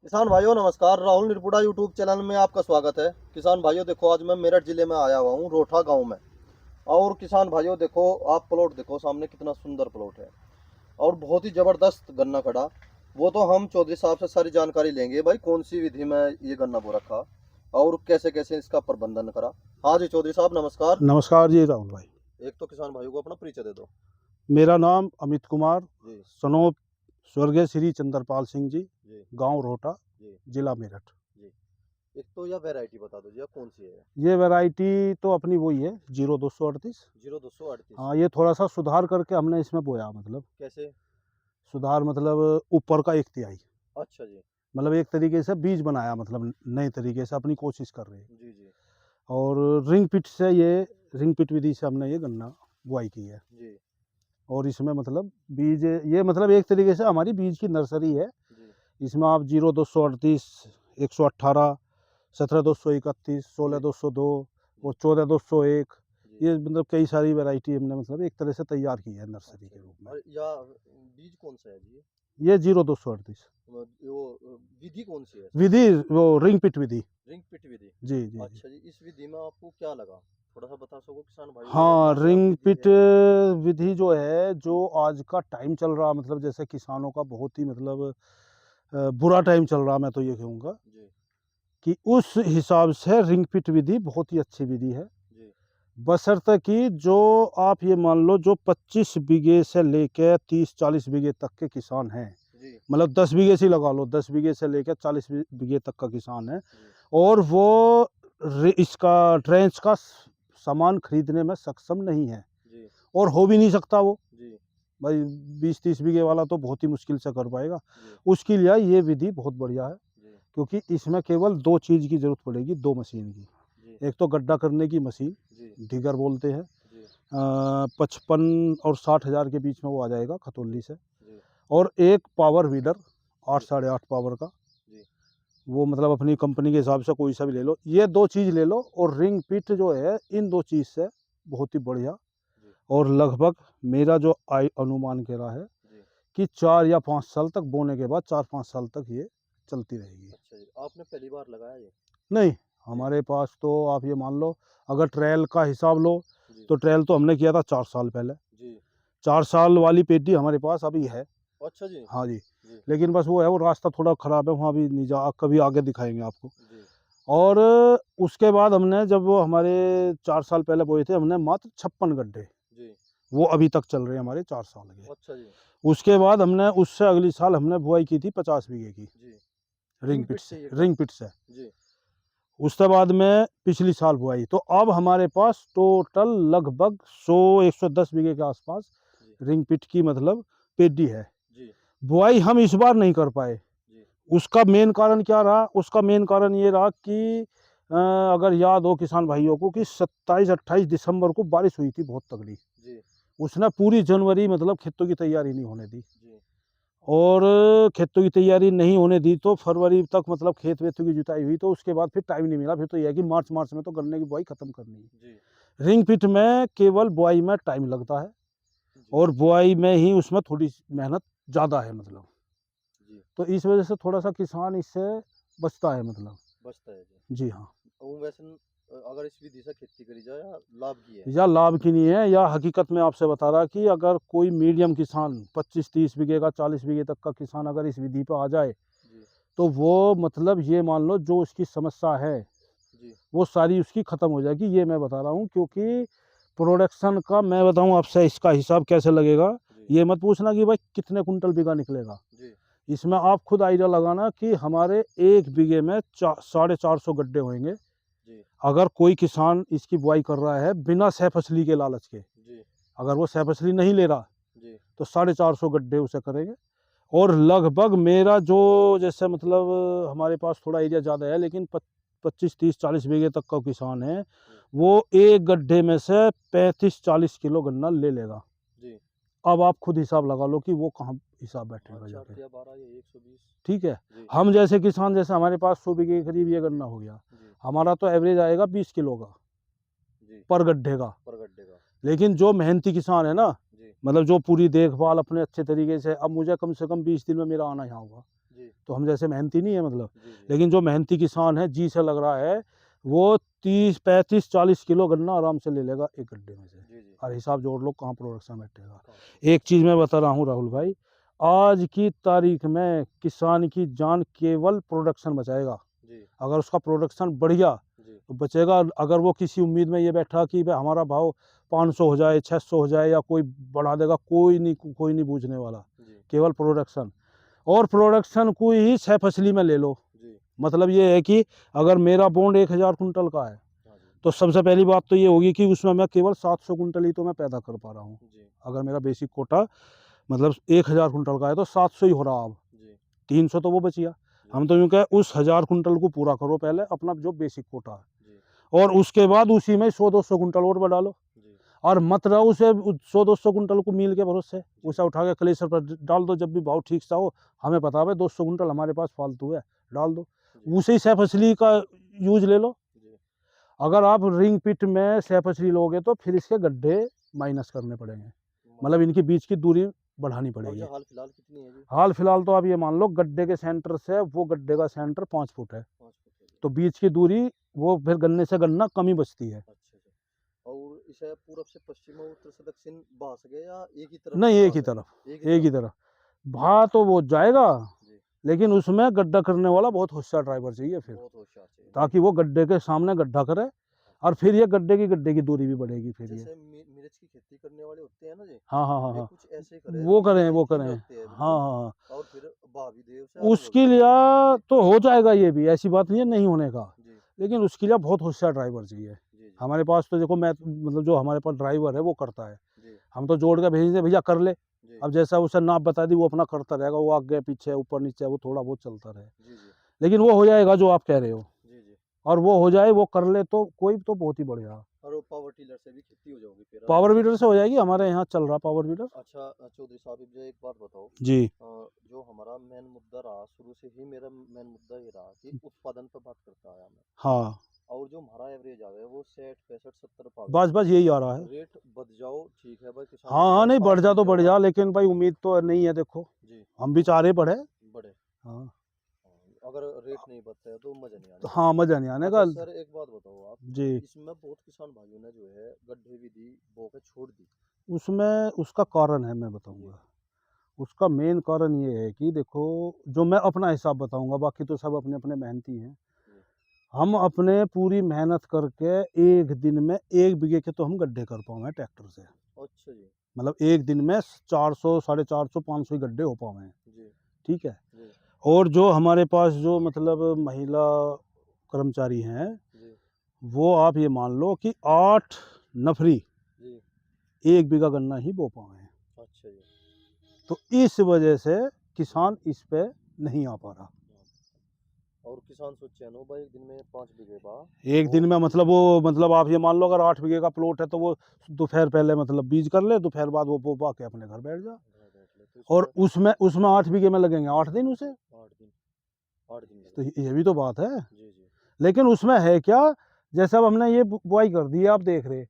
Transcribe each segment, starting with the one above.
किसान भाइयों नमस्कार। राहुल निरपुड़ा यूट्यूब चैनल में आपका स्वागत है। किसान भाइयों देखो, आज मैं मेरठ जिले में आया हुआ हूँ, रोठा गांव में। और किसान भाइयों देखो, आप प्लॉट देखो सामने, कितना सुंदर प्लॉट है और बहुत ही जबरदस्त गन्ना खड़ा। वो तो हम चौधरी साहब से सारी जानकारी लेंगे भाई, कौन सी विधि में ये गन्ना बो रखा और कैसे कैसे इसका प्रबंधन करा। हाँ जी चौधरी साहब नमस्कार। नमस्कार जी राहुल भाई। एक तो किसान भाइयों को अपना परिचय दे दो। मेरा नाम अमित कुमार, जी सनोप स्वर्गीय श्री चंद्रपाल सिंह जी, जी गांव रोहटा, जी जिला मेरठ। जी। एक तो यह वैरायटी बता दो जी, कौन सी है? ये वैरायटी तो अपनी वही है, 0238। 0238। हाँ, ये थोड़ा सा सुधार करके हमने इसमें बोया, मतलब कैसे? सुधार मतलब ऊपर का 1/3, अच्छा जी। मतलब एक तरीके से बीज बनाया, मतलब नए तरीके से अपनी कोशिश कर रहे हैं। जी जी और रिंग पिट विधि से हमने ये गन्ना बुआई की है। जी और इसमें मतलब बीज, ये मतलब एक तरीके से हमारी बीज की नर्सरी है। जी इसमें आप 0238, 118, 17,231, जी 16,202 जी और 14,201, जी। ये मतलब कई सारी वैरायटी हमने मतलब एक तरह से तैयार की है नर्सरी अच्छा के जी। रूप में। और या बीज कौन सा है जी? ये 0238 वो विधि कौन सी है सर? विधि, वो रिंग पिट विधि। रिंग पिट विधि। जी जी जी। अच्छा जी, इस विधि में आपको क्या लगा? थोड़ा सा बता सको किसान भाइयों को, या हाँ, कैसे आप रिंग विधि पिट है? विधि जो है, जो आज का टाइम चल रहा, मतलब जैसे किसानों का बहुत ही मतलब बुरा टाइम चल रहा, मैं तो ये कहूँगा जी कि उस हिसाब से रिंग पिट विधि बहुत ही अच्छी विधि है। जी बशर्ते कि जो आप ये मान लो, जो 25 बीघे से लेके 30-40 बीघे तक के किसान हैं, जी मतलब 10 बीघे से लगा लो, 10 बीघे से लेकर 40 बीघे तक का किसान है, जी और वो इसका ट्रेंच का सामान खरीदने में सक्षम नहीं है, जी और हो भी नहीं सकता वो। जी भाई 20-30 बीघे वाला तो बहुत ही मुश्किल से कर पाएगा। जी उसके लिए ये विधि बहुत बढ़िया है, जी क्योंकि इसमें केवल दो चीज़ की ज़रूरत पड़ेगी, दो मशीन की। जी एक तो गड्ढा करने की मशीन, जी डिगर बोलते हैं, जी 55 और 60 हज़ार के बीच में वो आ जाएगा खतौली से। जी और एक पावर वीडर, 8 जी साढ़े 8 पावर का, जी वो मतलब अपनी कंपनी के हिसाब से कोई सा भी ले लो, ये दो चीज़ ले लो। और रिंग पिट जो है, इन दो चीज़ से बहुत ही बढ़िया। जी और लगभग मेरा जो अनुमान कह रहा है जी। कि 4 या 5 साल तक, बोने के बाद 4-5 साल तक ये चलती रहेगी। अच्छा जी, आपने पहली बार लगाया ये? नहीं, जी हमारे पास तो आप ये मान लो, अगर ट्रायल का हिसाब लो, जी तो ट्रायल तो हमने किया था 4 साल पहले। जी। 4 साल वाली पेटी हमारे पास अभी है। अच्छा जी। हाँ जी। जी लेकिन बस वो है, वो रास्ता थोड़ा ख़राब है, वहाँ भी नहीं जा, कभी आगे दिखाएँगे आपको। जी और उसके बाद हमने, जब वो हमारे 4 साल पहले बोए थे, हमने मात्र 56 गड्ढे, जी। वो अभी तक चल रहे हैं हमारे 4 साल के। अच्छा जी। उसके बाद हमने, उससे अगली साल हमने बुआई की थी 50 बीघे की, जी। रिंग रिंग पिट पिट से, से ये रिंग पिट से। जी उसके बाद में पिछली साल बुआई, तो अब हमारे पास टोटल लगभग 100-110 बीघे के आसपास जी रिंग पिट की मतलब पेडी है। जी बुआई हम इस बार नहीं कर पाए। जी उसका मेन कारण क्या रहा? उसका मेन कारण ये रहा कि अगर याद हो किसान भाइयों को, कि 27-28 दिसंबर को बारिश हुई थी बहुत तगड़ी। जी उसने पूरी जनवरी मतलब खेतों की तैयारी नहीं होने दी। जी और खेतों की तैयारी नहीं होने दी तो फरवरी तक मतलब खेत वेतों की जुताई हुई, तो उसके बाद फिर टाइम नहीं मिला। फिर तो यह है कि मार्च में तो गन्ने की बुआई खत्म करनी है। जी रिंग पिट में केवल बुआई में टाइम लगता है, जी और बुआई में ही उसमें थोड़ी मेहनत ज़्यादा है मतलब। जी। तो इस वजह से थोड़ा सा किसान इससे बचता है मतलब। बचता है जी। जी हाँ। वो वैसे अगर इस विधि से खेती करी जाए, या लाभ की है? या लाभ की नहीं है, या हकीकत में आपसे बता रहा कि अगर कोई मीडियम किसान 25-30 बीघे का, 40 बीघे तक का किसान अगर इस विधि पर आ जाए, जी तो वो मतलब ये मान लो, जो उसकी समस्या है जी वो सारी उसकी ख़त्म हो जाएगी। ये मैं बता रहा हूँ, क्योंकि प्रोडक्शन का मैं बताऊँ आपसे, इसका हिसाब कैसे लगेगा। जी ये मत पूछना कि भाई कितने कुंटल बीघा निकलेगा। जी इसमें आप खुद आइडिया लगाना कि हमारे 1 बीघे में 450 गड्ढे होंगे। जी अगर कोई किसान इसकी बुआई कर रहा है बिना सहफसली के लालच के, जी अगर वो सहफसली नहीं ले रहा, जी तो 450 गड्ढे उसे करेंगे। और लगभग मेरा जो, जैसे मतलब हमारे पास थोड़ा एरिया ज़्यादा है, लेकिन 25-30-40 बीघे तक का किसान है, जी वो एक गड्ढे में से 35-40 किलो गन्ना ले लेगा। जी। अब आप खुद हिसाब लगा लो कि वो कहाँ हिसाब हाँ, बैठेगा चार जाके। तिया 12 या 120। ठीक है। जी हम जैसे किसान, जैसे हमारे पास 100 बीघे के करीब ये गन्ना हो गया, जी हमारा तो एवरेज आएगा 20 किलो का जी। पर गड्ढे का। पर गड्ढे का। लेकिन जो मेहनती किसान है ना, जी मतलब जो पूरी देखभाल अपने अच्छे तरीके से, अब मुझे कम से कम 20 दिन में मेरा आना यहाँ होगा। जी जी तो हम जैसे मेहनती नहीं है मतलब, जी जी लेकिन जो मेहनती किसान है जी से लग रहा है वो 30 35 40 किलो गन्ना आराम से ले लेगा एक गड्ढे में से। जी जी और हिसाब जोड़ लो कहाँ प्रोडक्शन बैठेगा। कहाँ से? एक चीज़ मैं बता रहा हूँ राहुल भाई, आज की तारीख में किसान की जान केवल प्रोडक्शन बचाएगा। जी अगर उसका प्रोडक्शन बढ़ गया जी तो बचेगा। अगर वो किसी उम्मीद में ये बैठा कि भाई हमारा भाव 500 हो जाए 600 हो जाए या कोई बढ़ा देगा, कोई नहीं बूझने वाला। जी केवल प्रोडक्शन, और प्रोडक्शन को ही 6 फसली में ले लो। जी मतलब ये है कि अगर मेरा बॉन्ड 1000 कुंटल का है हाँ जी तो सबसे पहली बात तो ये होगी कि उसमें मैं केवल 700 कुंटल ही तो मैं पैदा कर पा रहा हूँ। जी अगर मेरा बेसिक कोटा मतलब 1000 कुंटल का है तो 700 ही हो रहा अब, जी 300 तो वो बच गया। जी हम तो यूँ कहें उस 1000 कुंटल को पूरा करो पहले अपना जो बेसिक कोटा है, जी और उसके बाद उसी में 100 200 कुंटल और बढ़ा लो। जी और मत रहो उसे 100 200 कुंटल को मील के भरोसे, जी उसे उठा के क्लेशर पर डाल दो। जब भी भाव ठीक सा हो, हमें पता है 200 कुंटल हमारे पास फालतू है, डाल दो। जी उसे ही सह फसली का यूज ले लो। जी अगर आप रिंग पिट में सह फसली लोगे तो फिर इसके गड्ढे माइनस करने पड़ेंगे, मतलब इनके बीच की दूरी बढ़ानी अब पड़ेगी। जो हाल फिलहाल कितनी है जी? हाल फिलहाल तो आप ये मान लो गड्ढे के सेंटर से वो गड्ढे का सेंटर 5 फुट है, 5 फुट है जी। तो बीच की दूरी वो फिर गन्ने से गन्ना कम ही बचती है। अच्छा अच्छा। और इसे पूरब से पश्चिम और उत्तर से दक्षिण बहा सके या एक ही तरफ नहीं, से एक बहा ही सके? तरफ, एक एक ही तरफ। तरफ। भा तो वो जाएगा, जी लेकिन उसमें गड्ढा करने वाला बहुत होशियार ड्राइवर चाहिए फिर, बहुत होशियार चाहिए। ताकि वो गड्ढे के सामने गड्ढा करे, और फिर ये गड्ढे की दूरी भी बढ़ेगी फिर ये। जैसे मिर्च की खेती करने वाले होते हैं ना जी, हाँ, हाँ, हाँ, वे हाँ। कुछ ऐसे ही करे वो तीन करें, में वो तीन करें। में हाँ, होते हैं बिल्कुल। हाँ, हाँ। और फिर भाभी देव से आगे उसके बोलते लिए हैं। तो हो जाएगा ये भी, ऐसी बात नहीं है नहीं होने का, जी लेकिन उसके लिए बहुत होशियार ड्राइवर चाहिए। जी जी हमारे पास तो देखो मैं मतलब जो हमारे पास ड्राइवर है वो करता है, जी हम तो जोड़ के भेज दे भैया कर ले। जी अब जैसा उसे नाप बता दी वो अपना करता रहेगा, वो आगे पीछे ऊपर नीचे वो थोड़ा बहुत चलता रहे, जी जी लेकिन वो हो जाएगा जो आप कह रहे हो। जी जी। और वो हो जाए, वो कर ले तो कोई तो बहुत ही बढ़िया। और वो पावर टिलर से भी खेती हो जाओगी फिर आराम पावर से। वीडर से हो जाएगी, हमारे यहाँ चल रहा पावर वीडर। अच्छा चौधरी साहब मुझे एक बात बताओ। जी। जो हमारा मेन मुद्दा रहा शुरू से ही, मेरा मेन मुद्दा ये रहा कि उत्पादन पर बात करता आया मैं। हाँ, और जो हमारा एवरेज आ गया वो 60 65 70 पा बस गया। बस यही आ रहा है। रेट बढ़ जाओ ठीक है भाई, किसानों हाँ, के हाँ, पास नहीं बढ़ पाँच जा तो रुपये बढ़ और। जा, लेकिन भाई उम्मीद तो नहीं है देखो, जी हम भी चाह रहे बढ़े। बढ़े। हाँ, अगर रेट नहीं बढ़ता है तो मजा नहीं आने का। हाँ, मजा नहीं आने अच्छा का। सर एक बात बताओ आप, जी। इसमें बहुत किसान भाइयों ने जो है गड्ढे भी दी, बो के छोड़ दी। उसमें उसका कारण है, मैं जी बताऊंगा। उसका मेन कारण ये है कि देखो, जो मैं अपना हिसाब बताऊंगा, बाकी तो सब अपने अपने मेहनती हैं। जी हम अपने पूरी मेहनत करके एक दिन में 1 बीघे के तो हम गड्ढे कर पाए ट्रैक्टर से। अच्छा जी मतलब एक दिन में 400 450 500 ही गड्ढे हो पाए हैं। जी ठीक है। जी और जो हमारे पास जो मतलब महिला कर्मचारी हैं, जी वो आप ये मान लो कि 8 नफरी जी। 1 बीघा गन्ना ही बो पाए हैं। अच्छा जी। तो इस वजह से किसान इस पे नहीं आ पा रहा। और किसान सोचे नो भाई एक दिन में 5 बीघे बा। एक दिन में मतलब वो मतलब आप ये मान लो अगर 8 बीघे का प्लॉट है तो वो दोपहर पहले मतलब बीज कर ले, दोपहर बाद वो बो पा के अपने घर बैठ जा। घर बैठ ले तो और उसमें उसमें 8 बीघे में लगेंगे 8 दिन उसे। 8 दिन 8 दिन तो लगेंगे। ये भी तो बात है। जी जी लेकिन उसमें है क्या, जैसे अब हमने ये बुआई कर दी है आप देख रहे,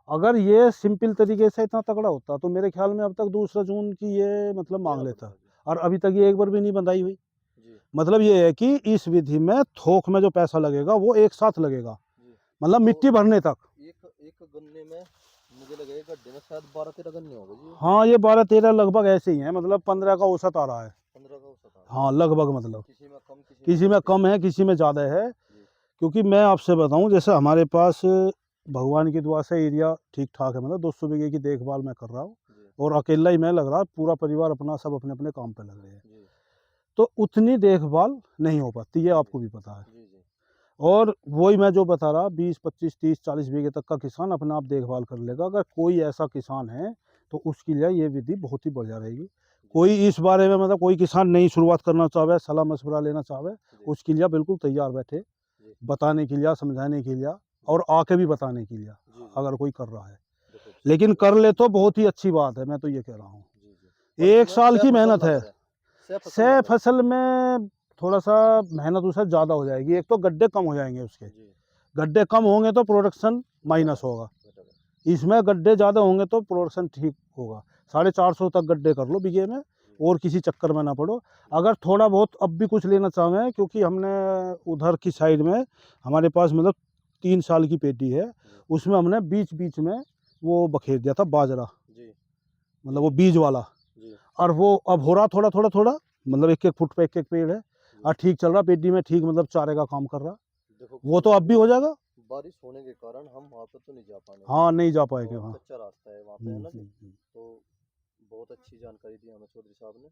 अगर ये सिंपल तरीके से इतना तगड़ा होता तो मेरे ख्याल में अब तक 2 जून की ये मतलब मांग देना लेता, पड़ता जी। और अभी तक ये एक बार भी नहीं बंधाई हुई। जी मतलब ये है कि इस विधि में थोक में जो पैसा लगेगा वो एक साथ लगेगा, जी। मतलब तो मिट्टी भरने तक। एक एक गन्ने में मुझे लगे गड्ढे में शायद 12 13 गन्ने होंगे जी। हाँ, ये 12 13 लगभग ऐसे ही हैं, मतलब 15 का औसत आ रहा है। 15 का औसत आ रहा हाँ, लगभग मतलब है। किसी में कम किसी में ज्यादा। कम है, किसी में ज़्यादा है। जी क्योंकि मैं आपसे बताऊं, जैसे हमारे पास भगवान की दुआ से एरिया ठीक ठाक है, मतलब 200 बीघे की देखभाल मैं कर रहा हूँ, जी और अकेला ही मैं लग रहा, पूरा परिवार अपना सब अपने अपने काम पे लग रहे हैं। जी तो उतनी देखभाल नहीं हो पाती, ये जी आपको भी पता है। जी जी और वही मैं जो बता रहा, 20 25 30 40 बीघे तक का किसान अपने आप देखभाल कर लेगा। अगर कोई ऐसा किसान है तो उसके लिए ये विधि बहुत ही बढ़िया रहेगी। कोई इस बारे में मतलब कोई किसान नई शुरुआत करना चाहे, सलाह मशवरा लेना चाहे, जी उसके लिए बिल्कुल तैयार बैठे, जी बताने के लिए, समझाने के लिए, और आके भी बताने के लिए, जी जी। अगर कोई कर रहा है। देखो लेकिन कर ले तो बहुत ही अच्छी बात है, मैं तो ये कह रहा हूँ। जी जी। 1 साल की मेहनत है। सह फसल सह ना करे। फसल में थोड़ा सा मेहनत उससे ज़्यादा हो जाएगी। एक तो गड्ढे कम हो जाएंगे उसके, जी गड्ढे कम होंगे तो प्रोडक्शन माइनस घटेगा, होगा। घटेगा। इसमें गड्ढे ज़्यादा होंगे तो प्रोडक्शन ठीक होगा। 450 तक गड्ढे कर लो बीघे में, जी और किसी चक्कर में ना पड़ो। अगर थोड़ा बहुत अब भी कुछ लेना चाहें, क्योंकि हमने उधर की साइड में हमारे पास मतलब 3 साल की पेटी है, जी उसमें हमने बीच बीच में वो बखेर दिया था बाजरा, जी मतलब वो बीज वाला। जी और वो अब हो रहा थोड़ा थोड़ा थोड़ा, मतलब 1-1 फुट पे 1-1 पेड़ है, जी। और ठीक चल रहा पेटी में, ठीक मतलब चारे का काम कर रहा। देखो वो किसान तो अब भी भाइयों, हो जाएगा। बारिश होने के कारण हम वहाँ पे तो नहीं जा पाने हाँ, नहीं जा पाएंगे और वहाँ। कच्चा रास्ता है वहाँ पे, है ना जी। तो बहुत अच्छी जानकारी दी हमें चौधरी साहब ने।